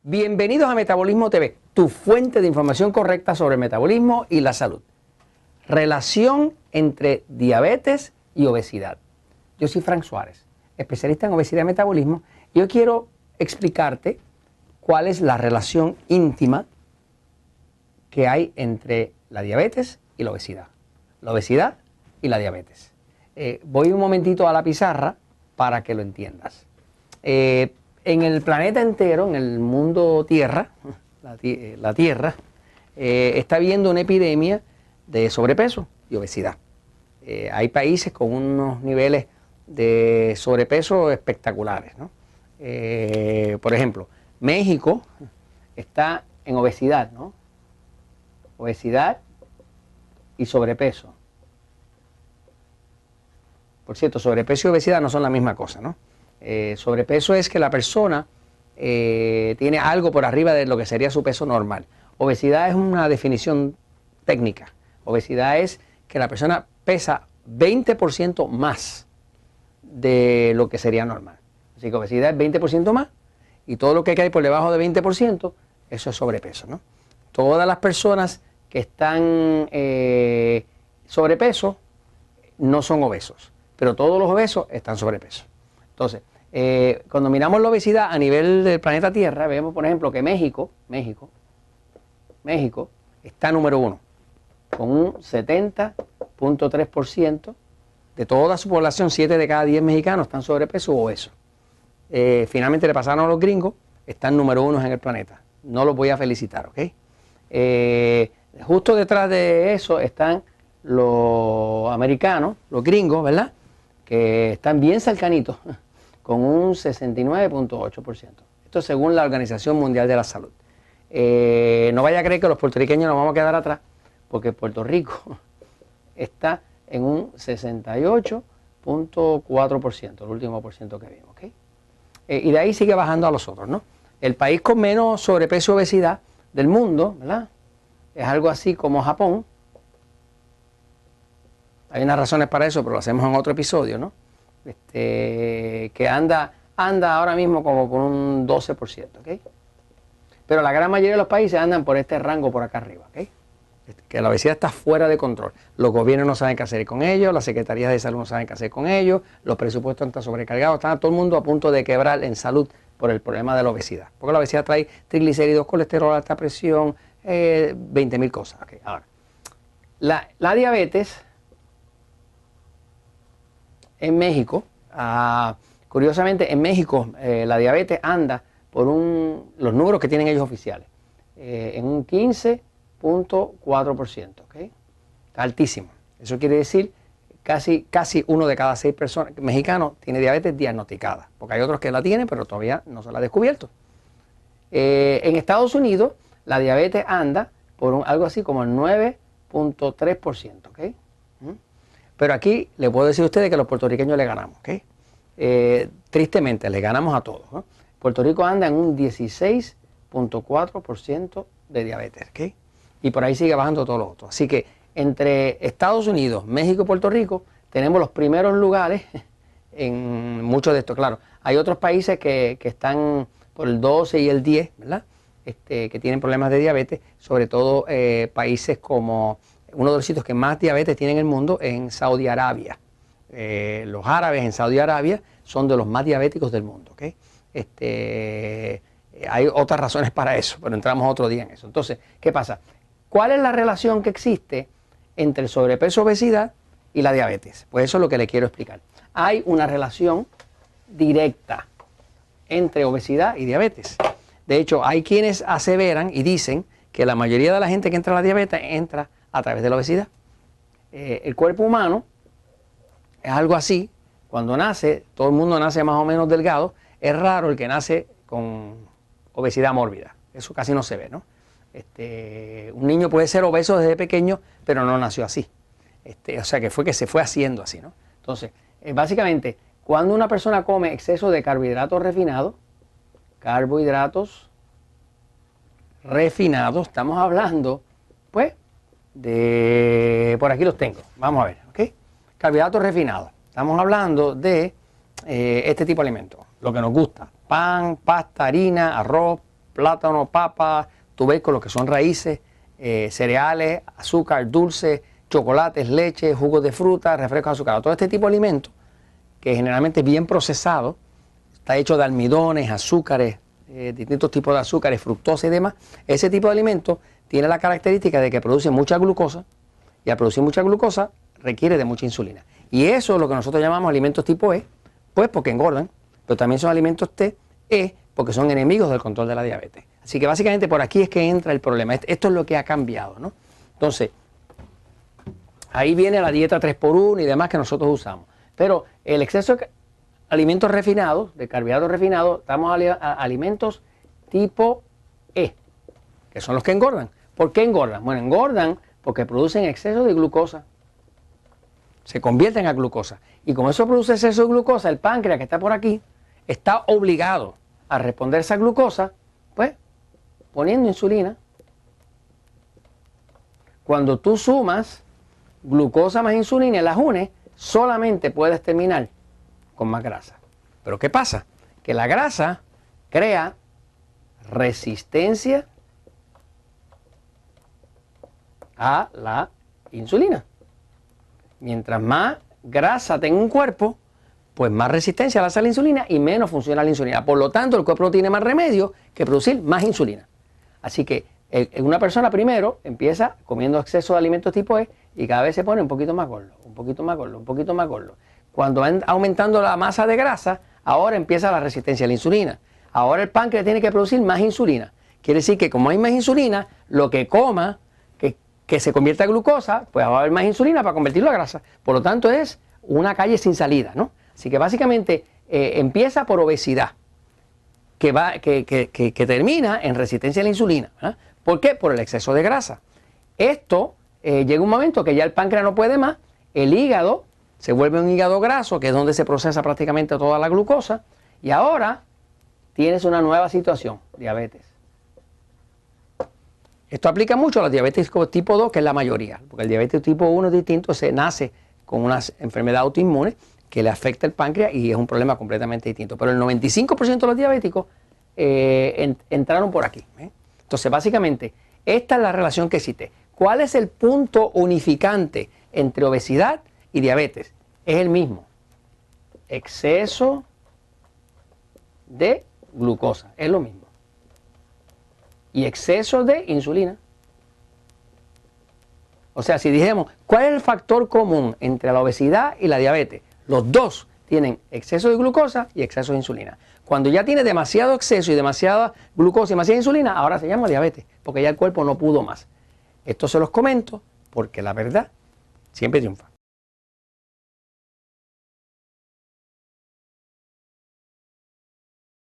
Bienvenidos a Metabolismo TV, tu fuente de información correcta sobre el metabolismo y la salud. Relación entre diabetes y obesidad. Yo soy Frank Suárez, especialista en obesidad y metabolismo, y yo quiero explicarte cuál es la relación íntima que hay entre la diabetes y la obesidad. La obesidad y la diabetes. Voy un momentito a la pizarra para que lo entiendas. En el planeta entero, en el mundo Tierra, la Tierra, está habiendo una epidemia de sobrepeso y obesidad. Hay países con unos niveles de sobrepeso espectaculares, ¿no? Por ejemplo, México está en obesidad, ¿no? Obesidad y sobrepeso. Por cierto, sobrepeso y obesidad no son la misma cosa, ¿no? Sobrepeso es que la persona tiene algo por arriba de lo que sería su peso normal. Obesidad es una definición técnica. Obesidad es que la persona pesa 20% más de lo que sería normal. Así que obesidad es 20% más y todo lo que cae por debajo de 20%, eso es sobrepeso, ¿no? Todas las personas que están sobrepeso no son obesos, pero todos los obesos están sobrepeso. Entonces, cuando miramos la obesidad a nivel del planeta Tierra, vemos, por ejemplo, que México está número 1, con un 70.3% de toda su población, 7 de cada 10 mexicanos están sobrepeso o obesos. Finalmente le pasaron a los gringos, están número 1 en el planeta. No los voy a felicitar, ¿ok? Justo detrás de eso están los americanos, los gringos, ¿verdad? Que están bien cercanitos, con un 69.8%. Esto según la Organización Mundial de la Salud. No vaya a creer que los puertorriqueños nos vamos a quedar atrás, porque Puerto Rico está en un 68.4%, el último por ciento que vimos, ¿okay? Y de ahí sigue bajando a los otros, ¿no? El país con menos sobrepeso y obesidad del mundo, ¿verdad? Es algo así como Japón. Hay unas razones para eso, pero lo hacemos en otro episodio, ¿no? Que anda ahora mismo como por un 12%, ¿ok? Pero la gran mayoría de los países andan por este rango por acá arriba, ¿ok? Que la obesidad está fuera de control. Los gobiernos no saben qué hacer con ellos, las secretarías de salud no saben qué hacer con ellos, los presupuestos están sobrecargados, está todo el mundo a punto de quebrar en salud por el problema de la obesidad. Porque la obesidad trae triglicéridos, colesterol, alta presión, 20.000 cosas. ¿Okay? Ahora, la diabetes en México, curiosamente en México la diabetes anda por los números que tienen ellos oficiales, en un 15.4%, ¿okay? Está altísimo. Eso quiere decir casi 1 de cada 6 personas mexicanos tiene diabetes diagnosticada, porque hay otros que la tienen pero todavía no se la ha descubierto. En Estados Unidos la diabetes anda por algo así como el 9.3%, ¿ok? Pero aquí le puedo decir a ustedes que los puertorriqueños le ganamos, ¿ok? Tristemente, le ganamos a todos, ¿no? Puerto Rico anda en un 16.4% de diabetes, ¿ok? Y por ahí sigue bajando todos los otros. Así que entre Estados Unidos, México y Puerto Rico tenemos los primeros lugares en muchos de estos. Claro, hay otros países que están por el 12 y el 10, ¿verdad? Que tienen problemas de diabetes, sobre todo países como uno de los sitios que más diabetes tiene en el mundo en Saudi Arabia. Los árabes en Saudi Arabia son de los más diabéticos del mundo, ¿ok? Hay otras razones para eso, pero entramos otro día en eso. Entonces, ¿qué pasa? ¿Cuál es la relación que existe entre el sobrepeso, obesidad y la diabetes? Pues eso es lo que le quiero explicar. Hay una relación directa entre obesidad y diabetes. De hecho, hay quienes aseveran y dicen que la mayoría de la gente que entra a la diabetes entra a través de la obesidad. El cuerpo humano es algo así. Cuando nace, todo el mundo nace más o menos delgado. Es raro el que nace con obesidad mórbida. Eso casi no se ve, ¿no? Un niño puede ser obeso desde pequeño, pero no nació así. O sea, que se fue haciendo así, ¿no? Entonces, básicamente, cuando una persona come exceso de carbohidratos refinados, estamos hablando, pues, por aquí los tengo, vamos a ver, ¿ok? Carbohidratos refinados, estamos hablando de este tipo de alimentos, lo que nos gusta, pan, pasta, harina, arroz, plátano, papa, tubérculos, que son raíces, cereales, azúcar, dulce, chocolates, leche, jugos de fruta, refrescos azucarados. Todo este tipo de alimentos, que generalmente es bien procesado, está hecho de almidones, azúcares, distintos tipos de azúcares, fructosa y demás. Ese tipo de alimentos tiene la característica de que produce mucha glucosa, y al producir mucha glucosa requiere de mucha insulina. Y eso es lo que nosotros llamamos alimentos tipo E, pues porque engordan, pero también son alimentos T, E, porque son enemigos del control de la diabetes. Así que básicamente por aquí es que entra el problema. Esto es lo que ha cambiado, ¿no? Entonces, ahí viene la dieta 3x1 y demás que nosotros usamos. Pero el exceso de alimentos refinados, de carbohidratos refinados, estamos a alimentos tipo E, que son los que engordan. ¿Por qué engordan? Bueno, engordan porque producen exceso de glucosa. Se convierten a glucosa. Y como eso produce exceso de glucosa, el páncreas que está por aquí está obligado a responder a esa glucosa, pues, poniendo insulina. Cuando tú sumas glucosa más insulina y las unes, solamente puedes terminar con más grasa. Pero ¿qué pasa? Que la grasa crea resistencia a la insulina. Mientras más grasa tenga un cuerpo, pues más resistencia le hace a la insulina y menos funciona la insulina. Por lo tanto, el cuerpo no tiene más remedio que producir más insulina. Así que una persona primero empieza comiendo exceso de alimentos tipo E y cada vez se pone un poquito más gordo, un poquito más gordo, un poquito más gordo. Cuando va aumentando la masa de grasa, ahora empieza la resistencia a la insulina. Ahora el páncreas tiene que producir más insulina. Quiere decir que como hay más insulina, lo que coma, que se convierta en glucosa, pues va a haber más insulina para convertirlo a grasa. Por lo tanto, es una calle sin salida, ¿no? Así que básicamente empieza por obesidad, que termina en resistencia a la insulina, ¿verdad? ¿Por qué? Por el exceso de grasa. Esto llega un momento que ya el páncreas no puede más, el hígado se vuelve un hígado graso, que es donde se procesa prácticamente toda la glucosa, y ahora tienes una nueva situación, diabetes. Esto aplica mucho a la diabetes tipo 2, que es la mayoría, porque el diabetes tipo 1 es distinto, se nace con una enfermedad autoinmune que le afecta el páncreas y es un problema completamente distinto. Pero el 95% de los diabéticos entraron por aquí. Entonces, básicamente, esta es la relación que existe. ¿Cuál es el punto unificante entre obesidad y diabetes? Es el mismo. Exceso de glucosa, es lo mismo. Y exceso de insulina. O sea, si dijéramos, ¿cuál es el factor común entre la obesidad y la diabetes? Los dos tienen exceso de glucosa y exceso de insulina. Cuando ya tiene demasiado exceso y demasiada glucosa y demasiada insulina, ahora se llama diabetes, porque ya el cuerpo no pudo más. Esto se los comento porque la verdad siempre triunfa.